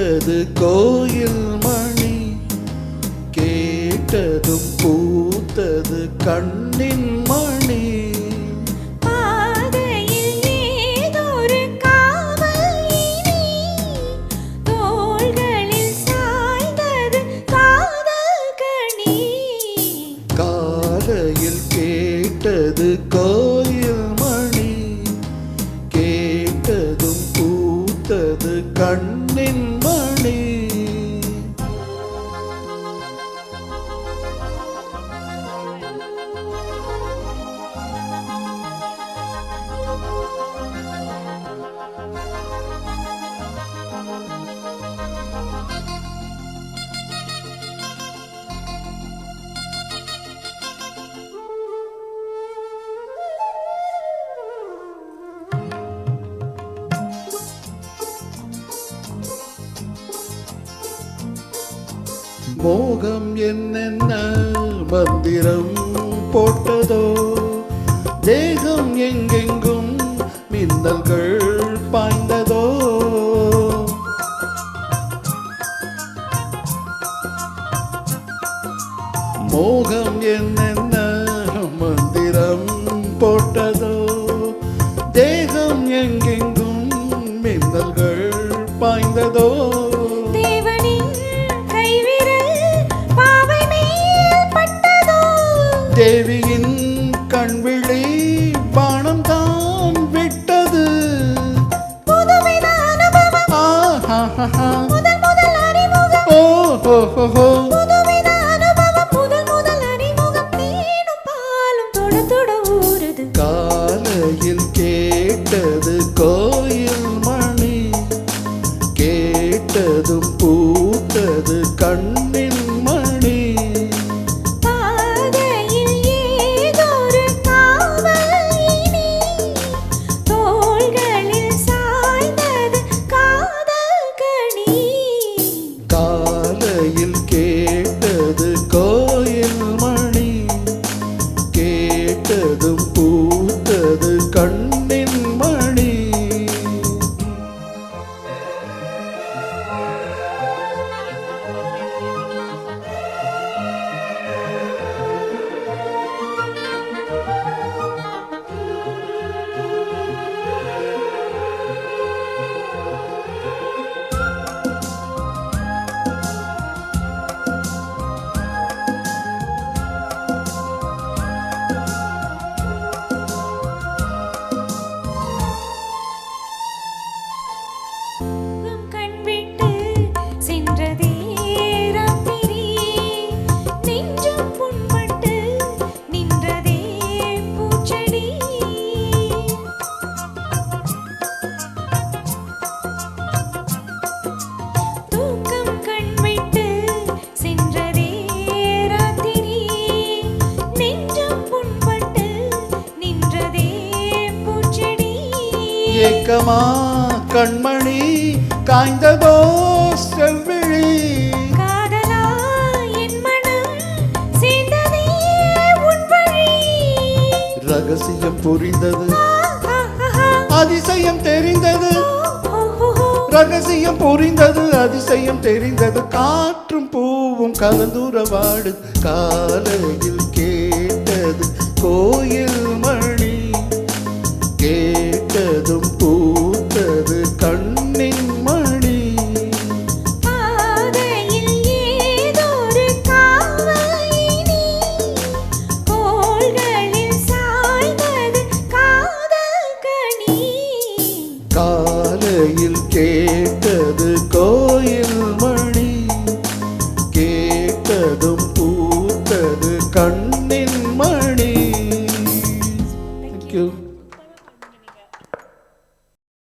கேட்டது கோயில் மணி, கேட்டதும் பூத்தது கண்ணின் மணி. காலையில் கேட்டது கோயில் மணி, கேட்டதும் பூத்தது கண்ணின் மணி. மோகம் என்னென்ன மந்திரம் போட்டதோ, தேகம் எங்கெங்கும் மின்னல்கள் பாய்ந்ததோ. மோகம் என்னென்ன மந்திரம் போட்டதோ, தேகம் எங்கெங்கும் மின்னல்கள் பாய்ந்ததோ. தேவியின் கண்விழி பானம் தான் விட்டது. புதுவித அனுபவம், புதுவித அனுபவம், முதல் அறிமுகம், தேனும் பாலும் தொட தொட ஊறுது. காலையில் கேட்டது கோயில் மணி, கேட்டதும் பூத்தது கண்ணின் மணி. காலையில் கேட்டது கோயில் மணி, கேட்டதும் பூத்தது கண்ணின் மணி. ஏக்கமா கண்மணி காய்ந்ததோ செவ்விழி, காதலா என் மனம் சேர்ந்ததே உன் வழி. ரகசியம் புரிந்தது, அதிசயம் தெரிந்தது. ரகசியம் புரிந்தது, அதிசயம் தெரிந்தது. காற்றும் பூவும் கலந்துறவாடு. காலையில் கேட்டது கோயில் மணி, கேட்டதும் பூத்தது கண்ணின் மணி. பாதையில் ஏதொரு காவலினி, கோள்களில் சாய்ந்தது காதல் கனி. காலையில் கேட்டது கோயில் மணி, கேட்டதும் பூத்தது கண்ணின் மணி. Thank you.